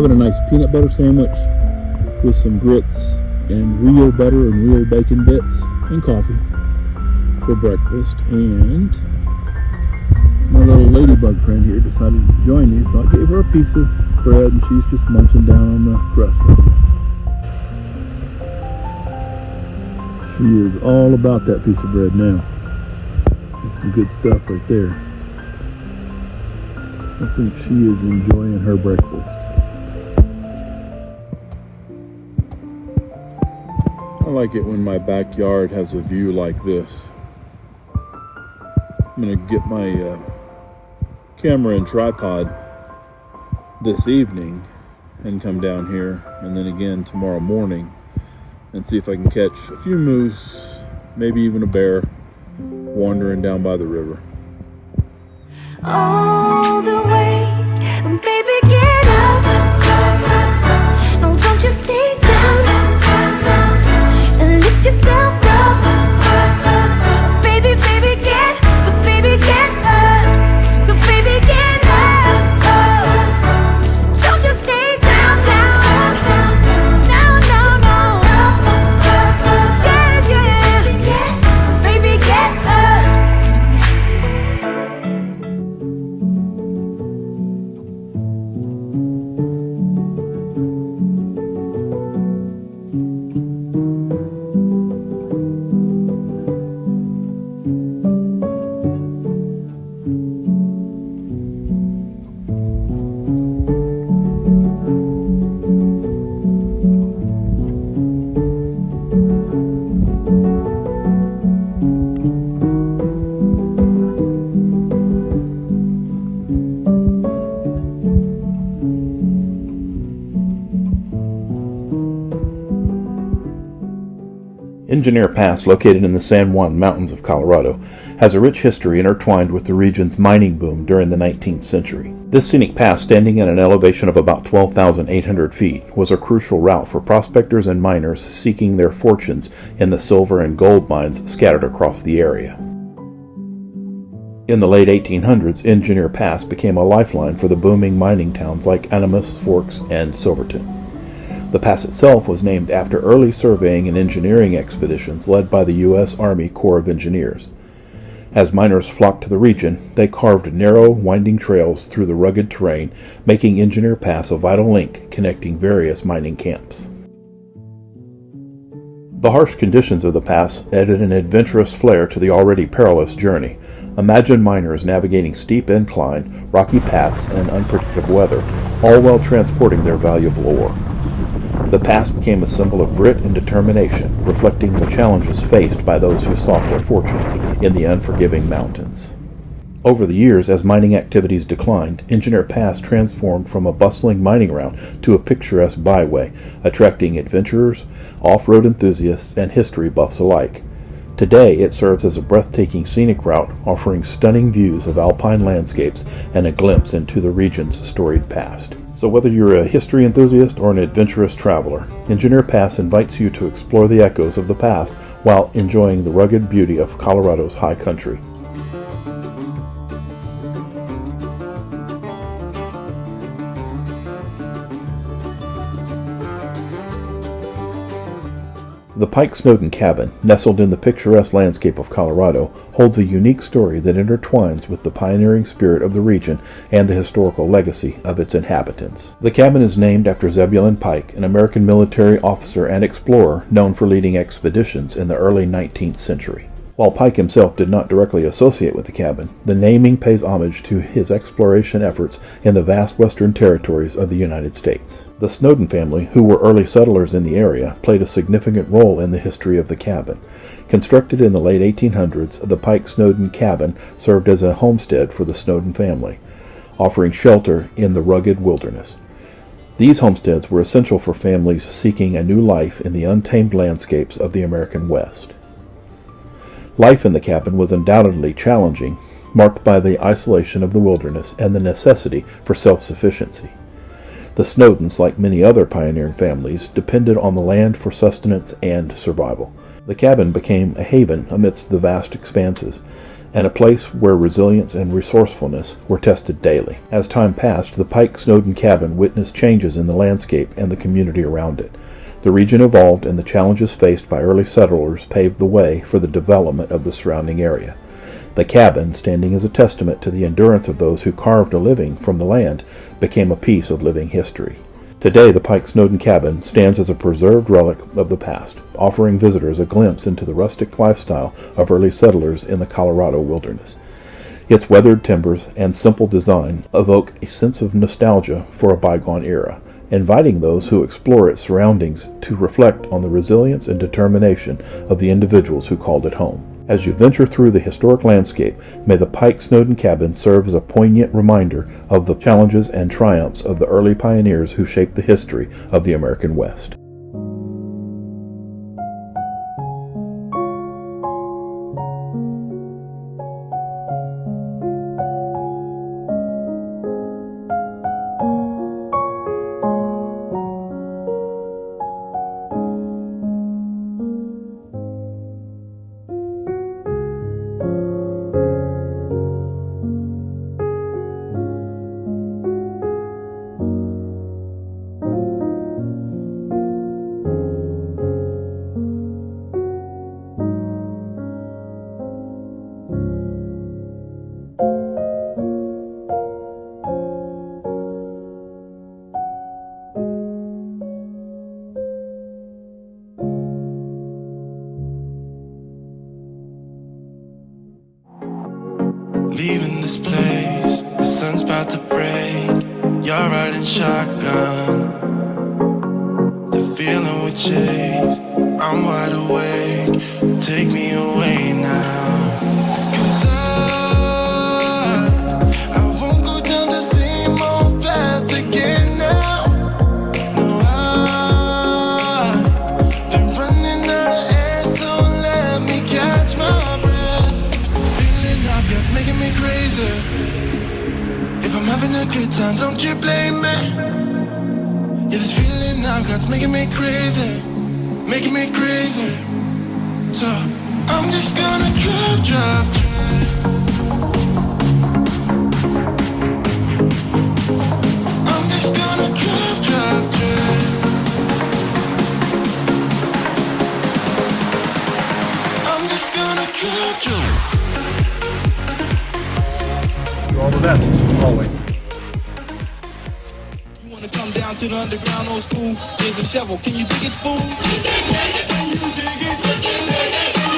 Having a nice peanut butter sandwich with some grits and real butter and real bacon bits and coffee for breakfast. And my little ladybug friend here decided to join me, so I gave her a piece of bread and she's just munching down on the crust right now. She is all about that piece of bread now. That's some good stuff right there. I think she is enjoying her breakfast. I like it when my backyard has a view like this. I'm going to get my camera and tripod this evening and come down here, and then again tomorrow morning, and see if I can catch a few moose, maybe even a bear, wandering down by the river. All the way, baby, get up. No, don't just stay down and lift yourself up. Baby, baby, get up. So baby, get up. Don't just stay down. No. Yeah. Baby, get up. Engineer Pass, located in the San Juan Mountains of Colorado, has a rich history intertwined with the region's mining boom during the 19th century. This scenic pass, standing at an elevation of about 12,800 feet, was a crucial route for prospectors and miners seeking their fortunes in the silver and gold mines scattered across the area. In the late 1800s, Engineer Pass became a lifeline for the booming mining towns like Animas, Forks, and Silverton. The pass itself was named after early surveying and engineering expeditions led by the U.S. Army Corps of Engineers. As miners flocked to the region, they carved narrow, winding trails through the rugged terrain, making Engineer Pass a vital link connecting various mining camps. The harsh conditions of the pass added an adventurous flair to the already perilous journey. Imagine miners navigating steep incline, rocky paths, and unpredictable weather, all while transporting their valuable ore. The pass became a symbol of grit and determination, reflecting the challenges faced by those who sought their fortunes in the unforgiving mountains. Over the years, as mining activities declined, Engineer Pass transformed from a bustling mining route to a picturesque byway, attracting adventurers, off-road enthusiasts, and history buffs alike. Today, it serves as a breathtaking scenic route, offering stunning views of alpine landscapes and a glimpse into the region's storied past. So whether you're a history enthusiast or an adventurous traveler, Engineer Pass invites you to explore the echoes of the past while enjoying the rugged beauty of Colorado's high country. The Pike Snowden cabin, nestled in the picturesque landscape of Colorado, holds a unique story that intertwines with the pioneering spirit of the region and the historical legacy of its inhabitants. The cabin is named after Zebulon Pike, an American military officer and explorer known for leading expeditions in the early 19th century. While Pike himself did not directly associate with the cabin, the naming pays homage to his exploration efforts in the vast western territories of the United States. The Snowden family, who were early settlers in the area, played a significant role in the history of the cabin. Constructed in the late 1800s, the Pike Snowden cabin served as a homestead for the Snowden family, offering shelter in the rugged wilderness. These homesteads were essential for families seeking a new life in the untamed landscapes of the American West. Life in the cabin was undoubtedly challenging, marked by the isolation of the wilderness and the necessity for self-sufficiency. The Snowdens, like many other pioneering families, depended on the land for sustenance and survival. The cabin became a haven amidst the vast expanses, and a place where resilience and resourcefulness were tested daily. As time passed, the Pike Snowden cabin witnessed changes in the landscape and the community around it. The region evolved, and the challenges faced by early settlers paved the way for the development of the surrounding area. The cabin, standing as a testament to the endurance of those who carved a living from the land, became a piece of living history. Today, the Pike Snowden cabin stands as a preserved relic of the past, offering visitors a glimpse into the rustic lifestyle of early settlers in the Colorado wilderness. Its weathered timbers and simple design evoke a sense of nostalgia for a bygone era, inviting those who explore its surroundings to reflect on the resilience and determination of the individuals who called it home. As you venture through the historic landscape, may the Pike Snowden cabin serve as a poignant reminder of the challenges and triumphs of the early pioneers who shaped the history of the American West. Leaving this place, the sun's about to break. You're riding shotgun, the feeling we chase. I'm wide awake, take me away now. 'Cause I won't go down the same old path again now. No, I've been running out of air, so let me catch my breath. Feeling I've got's making me crazy. If I'm having a good time, don't you blame me. Yeah, this feeling I've got's making me crazy, making me crazy. So I'm just gonna drive. I'm just gonna drive. I'm just gonna drive. All the best, always. You wanna come down to the underground old school? Here's a shovel, can you dig it, fool? Can you dig it?